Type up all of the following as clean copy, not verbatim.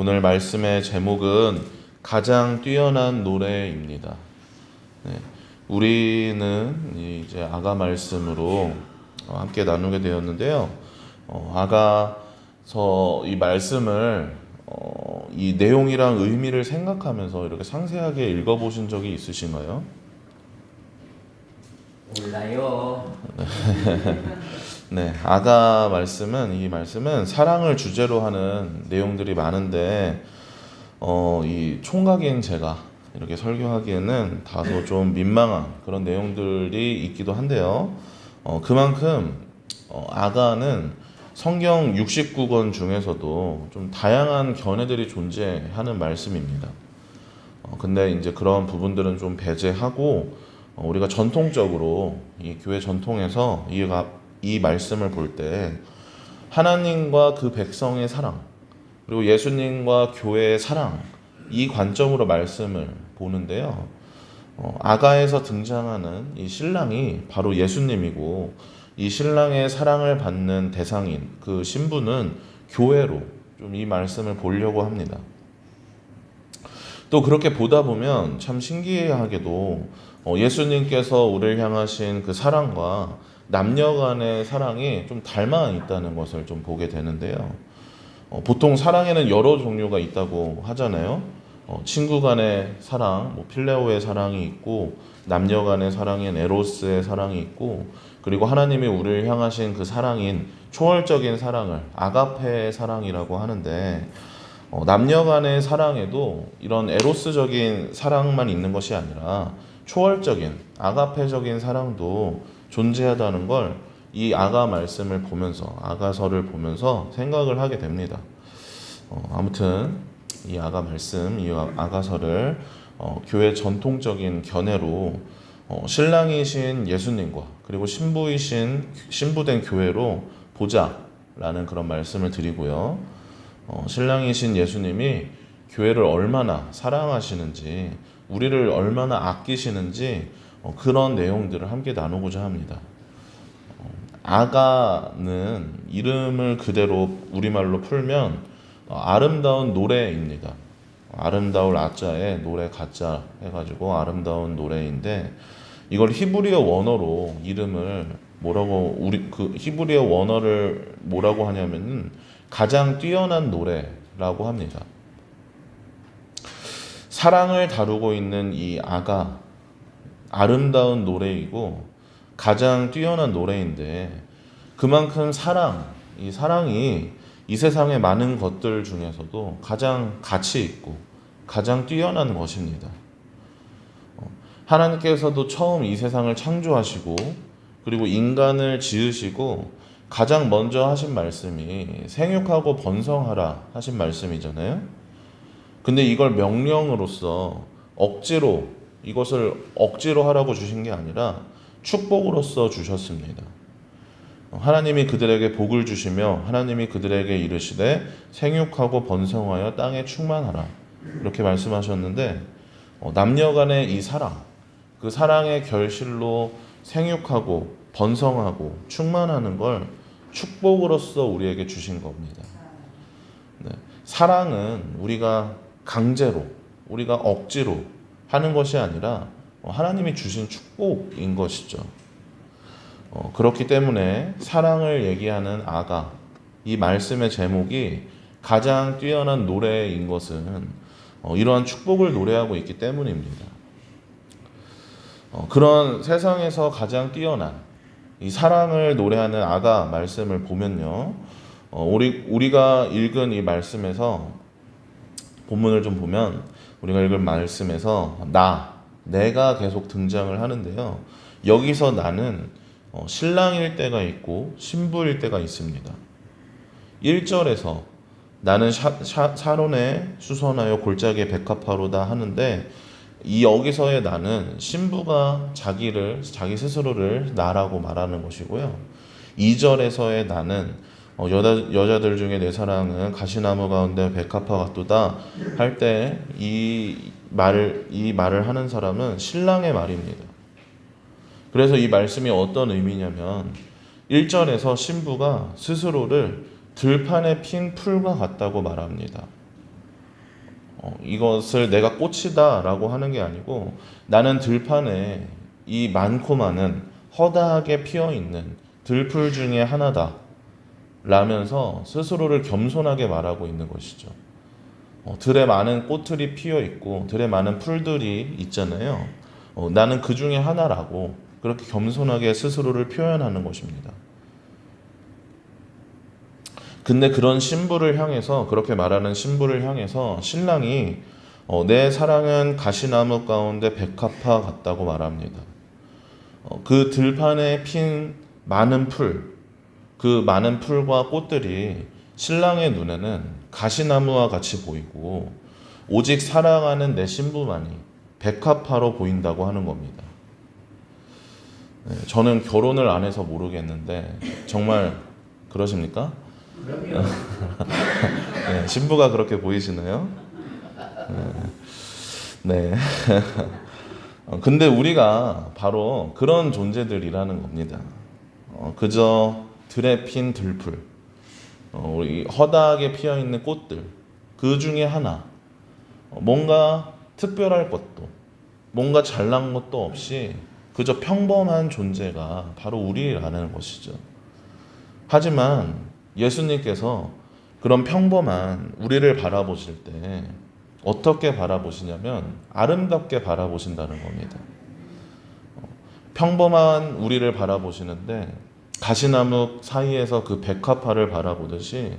오늘 말씀의 제목은 가장 뛰어난 노래입니다. 우리는 이제 아가 말씀으로 함께 나누게 되었는데요. 아가서 이 말씀을 이 내용이랑 의미를 생각하면서 이렇게 상세하게 읽어보신 적이 있으신가요? 몰라요. 네, 아가 말씀은 이 말씀은 사랑을 주제로 하는 내용들이 많은데 이 총각인 제가 이렇게 설교하기에는 다소 좀 민망한 그런 내용들이 있기도 한데요. 그만큼 아가는 성경 69권 중에서도 좀 다양한 견해들이 존재하는 말씀입니다. 근데 이제 그런 부분들은 좀 배제하고 우리가 전통적으로 이 교회 전통에서 이 말씀을 볼 때 하나님과 그 백성의 사랑 그리고 예수님과 교회의 사랑 이 관점으로 말씀을 보는데요. 아가에서 등장하는 이 신랑이 바로 예수님이고 이 신랑의 사랑을 받는 대상인 그 신부는 교회로 좀 이 말씀을 보려고 합니다. 또 그렇게 보다 보면 참 신기하게도 예수님께서 우리를 향하신 그 사랑과 남녀 간의 사랑이 좀 닮아 있다는 것을 좀 보게 되는데요. 보통 사랑에는 여러 종류가 있다고 하잖아요. 친구 간의 사랑, 필레오의 사랑이 있고 남녀 간의 사랑인 에로스의 사랑이 있고 그리고 하나님이 우리를 향하신 그 사랑인 초월적인 사랑을 아가페의 사랑이라고 하는데 남녀 간의 사랑에도 이런 에로스적인 사랑만 있는 것이 아니라 초월적인 아가페적인 사랑도 존재하다는 걸 이 아가 말씀을 보면서 아가서를 보면서 생각을 하게 됩니다. 아무튼 이 아가 말씀, 이 아가서를 교회 전통적인 견해로 신랑이신 예수님과 그리고 신부된 교회로 보자라는 그런 말씀을 드리고요. 신랑이신 예수님이 교회를 얼마나 사랑하시는지 우리를 얼마나 아끼시는지 그런 내용들을 함께 나누고자 합니다. 아가는 이름을 그대로 우리말로 풀면 아름다운 노래입니다. 아름다울 아자에 노래 가자 해가지고 아름다운 노래인데 이걸 히브리어 원어로 이름을 히브리어 원어를 뭐라고 하냐면은 가장 뛰어난 노래라고 합니다. 사랑을 다루고 있는 이 아가 아름다운 노래이고 가장 뛰어난 노래인데 그만큼 이 사랑이 이 세상의 많은 것들 중에서도 가장 가치 있고 가장 뛰어난 것입니다. 하나님께서도 처음 이 세상을 창조하시고 그리고 인간을 지으시고 가장 먼저 하신 말씀이 생육하고 번성하라 하신 말씀이잖아요. 근데 이걸 명령으로서 이것을 억지로 하라고 주신 게 아니라 축복으로서 주셨습니다. 하나님이 그들에게 복을 주시며 하나님이 그들에게 이르시되 생육하고 번성하여 땅에 충만하라 이렇게 말씀하셨는데 남녀 간의 이 사랑 그 사랑의 결실로 생육하고 번성하고 충만하는 걸 축복으로서 우리에게 주신 겁니다. 사랑은 우리가 강제로 우리가 억지로 하는 것이 아니라 하나님이 주신 축복인 것이죠. 그렇기 때문에 사랑을 얘기하는 아가 이 말씀의 제목이 가장 뛰어난 노래인 것은 이러한 축복을 노래하고 있기 때문입니다. 그런 세상에서 가장 뛰어난 이 사랑을 노래하는 아가 말씀을 보면요. 우리가 읽은 이 말씀에서 본문을 좀 보면 우리가 읽은 말씀에서 내가 계속 등장을 하는데요. 여기서 나는 신랑일 때가 있고 신부일 때가 있습니다. 1절에서 나는 사론에 수선하여 골짜기에 백합화로다 하는데 이 여기서의 나는 신부가 자기 스스로를 나라고 말하는 것이고요. 2절에서의 나는 여자들 중에 내 사랑은 가시나무 가운데 백합화 같도다 할 때 이 말을 하는 사람은 신랑의 말입니다. 그래서 이 말씀이 어떤 의미냐면 1절에서 신부가 스스로를 들판에 핀 풀과 같다고 말합니다. 이것을 내가 꽃이다라고 하는 게 아니고 나는 들판에 이 많고 많은 허다하게 피어 있는 들풀 중에 하나다 라면서 스스로를 겸손하게 말하고 있는 것이죠. 들에 많은 꽃들이 피어 있고 들에 많은 풀들이 있잖아요. 나는 그 중에 하나라고 그렇게 겸손하게 스스로를 표현하는 것입니다. 근데 그런 신부를 향해서 그렇게 말하는 신부를 향해서 신랑이 내 사랑은 가시나무 가운데 백합화 같다고 말합니다. 그 들판에 핀 많은 풀, 그 많은 풀과 꽃들이 신랑의 눈에는 가시나무와 같이 보이고 오직 사랑하는 내 신부만이 백합화로 보인다고 하는 겁니다. 저는 결혼을 안 해서 모르겠는데 정말 그러십니까? 네, 신부가 그렇게 보이시나요? 네. 근데 우리가 바로 그런 존재들이라는 겁니다. 그저 들에 핀 들풀, 우리 허다하게 피어 있는 꽃들, 그 중에 하나, 뭔가 특별할 것도, 뭔가 잘난 것도 없이 그저 평범한 존재가 바로 우리라는 것이죠. 하지만 예수님께서 그런 평범한 우리를 바라보실 때 어떻게 바라보시냐면 아름답게 바라보신다는 겁니다. 평범한 우리를 바라보시는데 가시나무 사이에서 그 백합화를 바라보듯이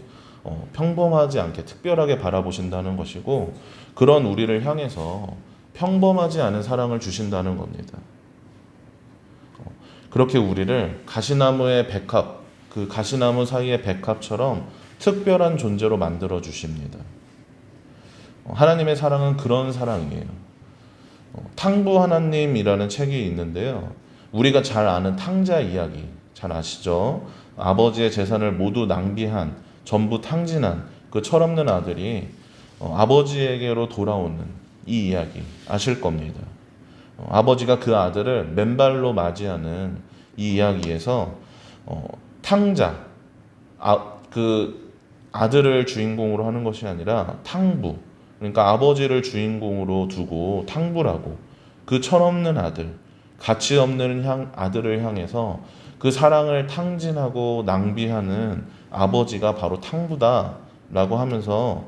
평범하지 않게 특별하게 바라보신다는 것이고 그런 우리를 향해서 평범하지 않은 사랑을 주신다는 겁니다. 그렇게 우리를 가시나무의 백합, 그 가시나무 사이의 백합처럼 특별한 존재로 만들어 주십니다. 하나님의 사랑은 그런 사랑이에요. 탕부 하나님이라는 책이 있는데요. 우리가 잘 아는 탕자 이야기 잘 아시죠? 아버지의 재산을 모두 낭비한 전부 탕진한 그 철없는 아들이 아버지에게로 돌아오는 이 이야기 아실 겁니다. 아버지가 그 아들을 맨발로 맞이하는 이 이야기에서 탕자, 그 아들을 주인공으로 하는 것이 아니라 탕부, 그러니까 아버지를 주인공으로 두고 탕부라고 그 철없는 아들, 가치 없는 아들을 향해서 그 사랑을 탕진하고 낭비하는 아버지가 바로 탕부다라고 하면서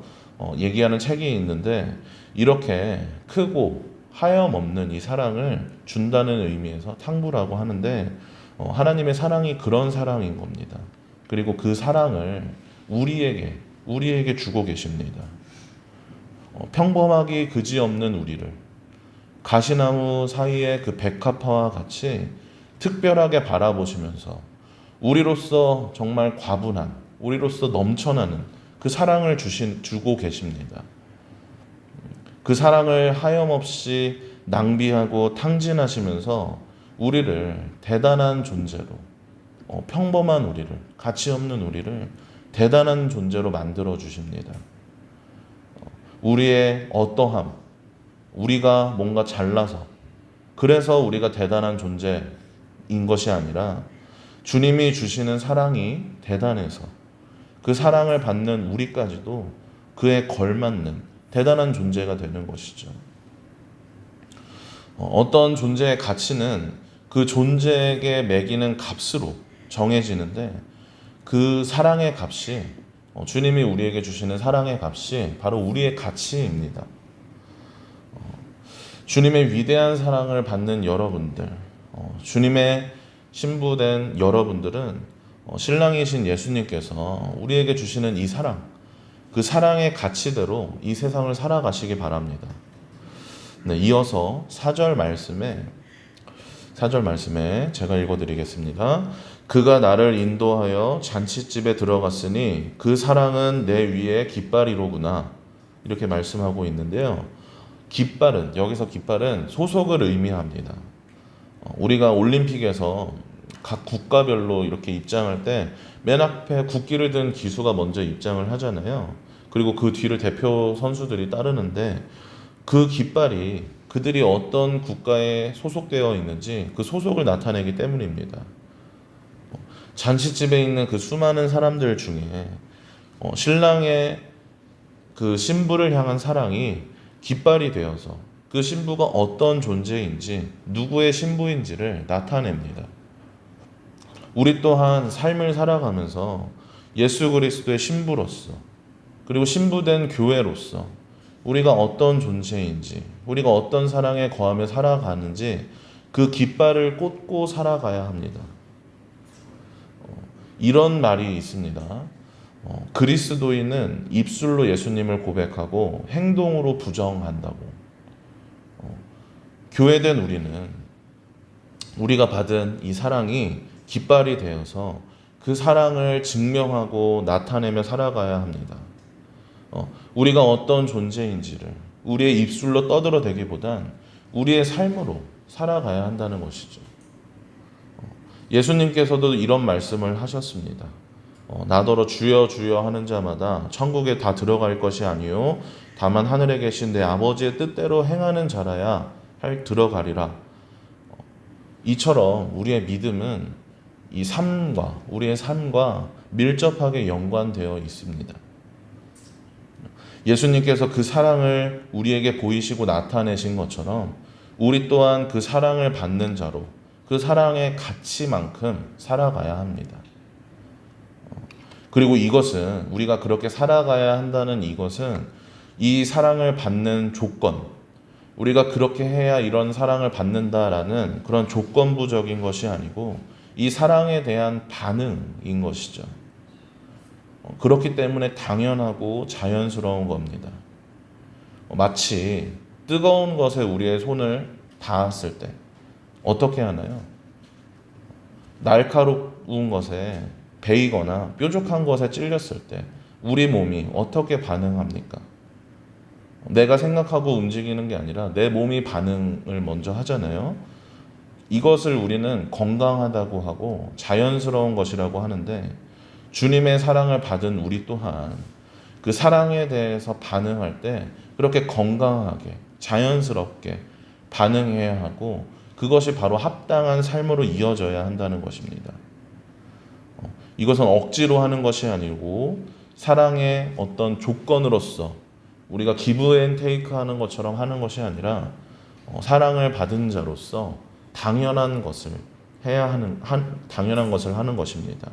얘기하는 책이 있는데 이렇게 크고 하염없는 이 사랑을 준다는 의미에서 탕부라고 하는데 하나님의 사랑이 그런 사랑인 겁니다. 그리고 그 사랑을 우리에게 주고 계십니다. 평범하기 그지없는 우리를 가시나무 사이의 그 백합화와 같이 특별하게 바라보시면서 우리로서 정말 과분한, 우리로서 넘쳐나는 그 사랑을 주고 계십니다. 그 사랑을 하염없이 낭비하고 탕진하시면서 우리를 대단한 존재로, 평범한 우리를, 가치 없는 우리를 대단한 존재로 만들어 주십니다. 우리의 어떠함, 우리가 뭔가 잘나서 그래서 우리가 대단한 존재인 것이 아니라 주님이 주시는 사랑이 대단해서 그 사랑을 받는 우리까지도 그에 걸맞는 대단한 존재가 되는 것이죠. 어떤 존재의 가치는 그 존재에게 매기는 값으로 정해지는데 그 사랑의 값이 주님이 우리에게 주시는 사랑의 값이 바로 우리의 가치입니다. 주님의 위대한 사랑을 받는 여러분들, 주님의 신부된 여러분들은 신랑이신 예수님께서 우리에게 주시는 이 사랑, 그 사랑의 가치대로 이 세상을 살아가시기 바랍니다. 네, 이어서 4절 말씀에 제가 읽어드리겠습니다. 그가 나를 인도하여 잔치집에 들어갔으니 그 사랑은 내 위에 깃발이로구나. 이렇게 말씀하고 있는데요. 여기서 깃발은 소속을 의미합니다. 우리가 올림픽에서 각 국가별로 이렇게 입장할 때 맨 앞에 국기를 든 기수가 먼저 입장을 하잖아요. 그리고 그 뒤를 대표 선수들이 따르는데 그 깃발이 그들이 어떤 국가에 소속되어 있는지 그 소속을 나타내기 때문입니다. 잔치집에 있는 그 수많은 사람들 중에 신랑의 그 신부를 향한 사랑이 깃발이 되어서 그 신부가 어떤 존재인지, 누구의 신부인지를 나타냅니다. 우리 또한 삶을 살아가면서 예수 그리스도의 신부로서, 그리고 신부된 교회로서 우리가 어떤 존재인지, 우리가 어떤 사랑에 거하며 살아가는지 그 깃발을 꽂고 살아가야 합니다. 이런 말이 있습니다. 그리스도인은 입술로 예수님을 고백하고 행동으로 부정한다고. 교회된 우리는 우리가 받은 이 사랑이 깃발이 되어서 그 사랑을 증명하고 나타내며 살아가야 합니다. 우리가 어떤 존재인지를 우리의 입술로 떠들어대기보단 우리의 삶으로 살아가야 한다는 것이죠. 예수님께서도 이런 말씀을 하셨습니다. 나더러 주여 주여 하는 자마다 천국에 다 들어갈 것이 아니요 다만 하늘에 계신 내 아버지의 뜻대로 행하는 자라야 들어가리라. 이처럼 우리의 믿음은 우리의 삶과 밀접하게 연관되어 있습니다. 예수님께서 그 사랑을 우리에게 보이시고 나타내신 것처럼 우리 또한 그 사랑을 받는 자로 그 사랑의 가치만큼 살아가야 합니다. 그리고 이것은 우리가 그렇게 살아가야 한다는 이것은 이 사랑을 받는 조건, 우리가 그렇게 해야 이런 사랑을 받는다라는 그런 조건부적인 것이 아니고 이 사랑에 대한 반응인 것이죠. 그렇기 때문에 당연하고 자연스러운 겁니다. 마치 뜨거운 것에 우리의 손을 닿았을 때 어떻게 하나요? 날카로운 것에 베이거나 뾰족한 것에 찔렸을 때 우리 몸이 어떻게 반응합니까? 내가 생각하고 움직이는 게 아니라 내 몸이 반응을 먼저 하잖아요. 이것을 우리는 건강하다고 하고 자연스러운 것이라고 하는데, 주님의 사랑을 받은 우리 또한 그 사랑에 대해서 반응할 때 그렇게 건강하게 자연스럽게 반응해야 하고, 그것이 바로 합당한 삶으로 이어져야 한다는 것입니다. 이것은 억지로 하는 것이 아니고 사랑의 어떤 조건으로서 우리가 기브 앤 테이크 하는 것처럼 하는 것이 아니라 사랑을 받은 자로서 당연한 것을 당연한 것을 하는 것입니다.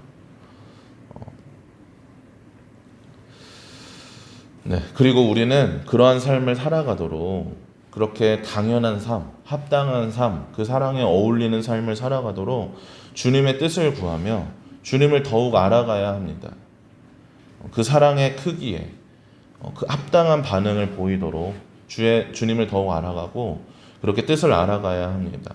네, 그리고 우리는 그러한 삶을 살아가도록, 그렇게 당연한 삶, 합당한 삶, 그 사랑에 어울리는 삶을 살아가도록 주님의 뜻을 구하며 주님을 더욱 알아가야 합니다. 그 사랑의 크기에 그 합당한 반응을 보이도록 주님을 더욱 알아가고 그렇게 뜻을 알아가야 합니다.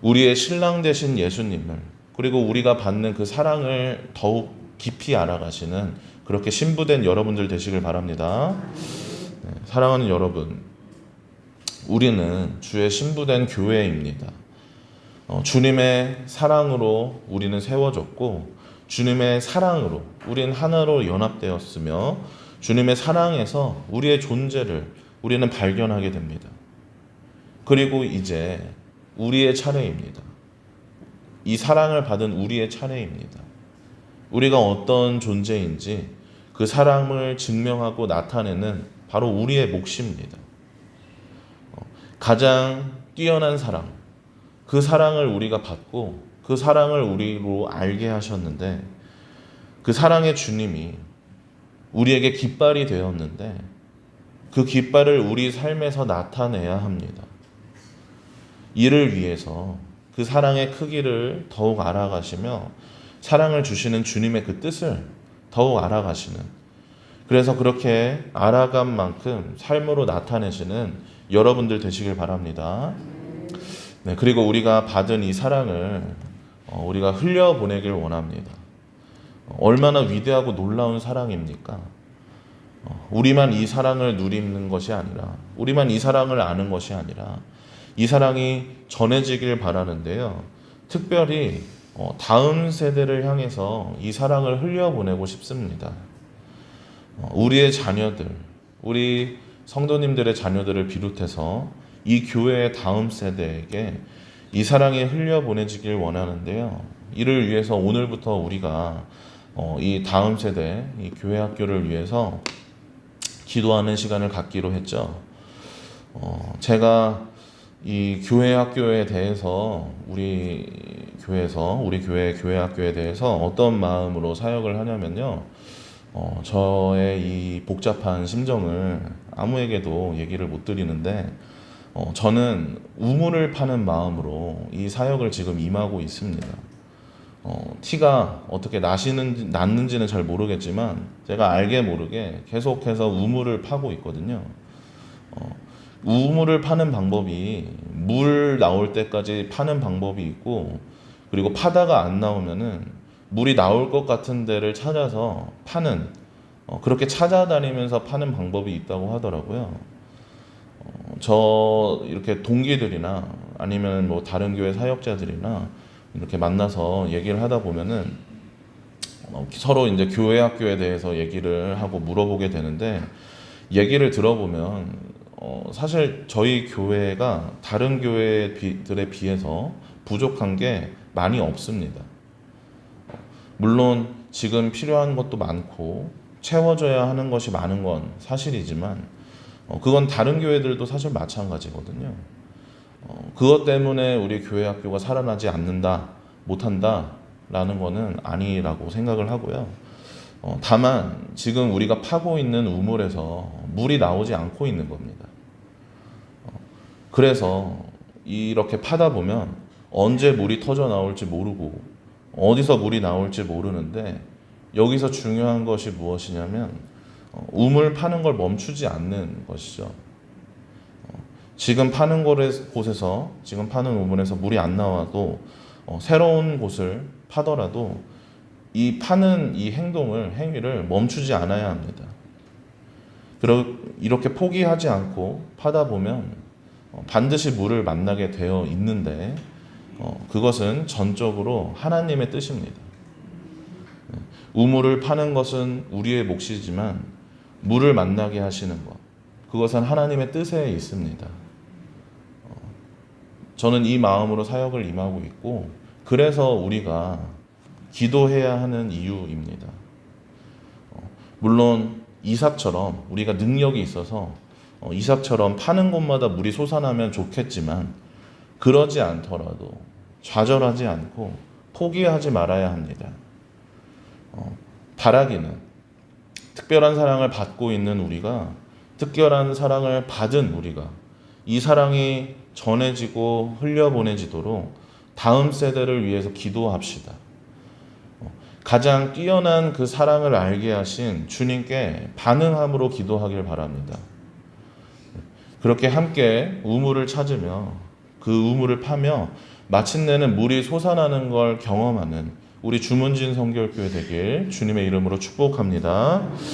우리의 신랑 되신 예수님을, 그리고 우리가 받는 그 사랑을 더욱 깊이 알아가시는 그렇게 신부된 여러분들 되시길 바랍니다. 사랑하는 여러분, 우리는 주의 신부된 교회입니다. 주님의 사랑으로 우리는 세워졌고, 주님의 사랑으로 우리는 하나로 연합되었으며, 주님의 사랑에서 우리의 존재를 우리는 발견하게 됩니다. 그리고 이제 우리의 차례입니다. 이 사랑을 받은 우리의 차례입니다. 우리가 어떤 존재인지 그 사랑을 증명하고 나타내는 바로 우리의 몫입니다. 가장 뛰어난 사랑, 그 사랑을 우리가 받고 그 사랑을 우리로 알게 하셨는데, 그 사랑의 주님이 우리에게 깃발이 되었는데 그 깃발을 우리 삶에서 나타내야 합니다. 이를 위해서 그 사랑의 크기를 더욱 알아가시며 사랑을 주시는 주님의 그 뜻을 더욱 알아가시는, 그래서 그렇게 알아간 만큼 삶으로 나타내시는 여러분들 되시길 바랍니다. 네, 그리고 우리가 받은 이 사랑을 우리가 흘려보내길 원합니다. 얼마나 위대하고 놀라운 사랑입니까? 우리만 이 사랑을 누리는 것이 아니라, 우리만 이 사랑을 아는 것이 아니라 이 사랑이 전해지길 바라는데요. 특별히 다음 세대를 향해서 이 사랑을 흘려보내고 싶습니다. 우리의 자녀들, 우리 성도님들의 자녀들을 비롯해서 이 교회의 다음 세대에게 이 사랑이 흘려보내지길 원하는데요. 이를 위해서 오늘부터 우리가 이 다음 세대, 이 교회 학교를 위해서 기도하는 시간을 갖기로 했죠. 제가 이 교회 학교에 대해서 우리 교회 교회 학교에 대해서 어떤 마음으로 사역을 하냐면요. 저의 이 복잡한 심정을 아무에게도 얘기를 못 드리는데 저는 우물을 파는 마음으로 이 사역을 지금 임하고 있습니다. 티가 어떻게 났는지는 잘 모르겠지만 제가 알게 모르게 계속해서 우물을 파고 있거든요. 우물을 파는 방법이 물 나올 때까지 파는 방법이 있고, 그리고 파다가 안 나오면은 물이 나올 것 같은 데를 찾아서 파는, 그렇게 찾아다니면서 파는 방법이 있다고 하더라고요. 저 이렇게 동기들이나 아니면 뭐 다른 교회 사역자들이나 이렇게 만나서 얘기를 하다 보면은 서로 이제 교회 학교에 대해서 얘기를 하고 물어보게 되는데, 얘기를 들어보면 사실 저희 교회가 다른 교회들에 비해서 부족한 게 많이 없습니다. 물론 지금 필요한 것도 많고 채워져야 하는 것이 많은 건 사실이지만 그건 다른 교회들도 사실 마찬가지거든요. 그것 때문에 우리 교회 학교가 살아나지 않는다, 못한다라는 거는 아니라고 생각을 하고요. 다만 지금 우리가 파고 있는 우물에서 물이 나오지 않고 있는 겁니다. 그래서 이렇게 파다 보면 언제 물이 터져 나올지 모르고 어디서 물이 나올지 모르는데, 여기서 중요한 것이 무엇이냐면 우물 파는 걸 멈추지 않는 것이죠. 지금 파는 곳에서, 지금 파는 우물에서 물이 안 나와도 새로운 곳을 파더라도 이 파는 이 행위를 멈추지 않아야 합니다. 이렇게 포기하지 않고 파다 보면 반드시 물을 만나게 되어 있는데, 그것은 전적으로 하나님의 뜻입니다. 우물을 파는 것은 우리의 몫이지만 물을 만나게 하시는 것, 그것은 하나님의 뜻에 있습니다. 저는 이 마음으로 사역을 임하고 있고, 그래서 우리가 기도해야 하는 이유입니다. 물론 이삭처럼 우리가 능력이 있어서 이삭처럼 파는 곳마다 물이 솟아나면 좋겠지만, 그러지 않더라도 좌절하지 않고 포기하지 말아야 합니다. 바라기는 특별한 사랑을 받고 있는 우리가, 특별한 사랑을 받은 우리가 이 사랑이 전해지고 흘려보내지도록 다음 세대를 위해서 기도합시다. 가장 뛰어난 그 사랑을 알게 하신 주님께 반응함으로 기도하길 바랍니다. 그렇게 함께 우물을 찾으며 그 우물을 파며 마침내는 물이 솟아나는 걸 경험하는 우리 주문진 성결교회 되길 주님의 이름으로 축복합니다.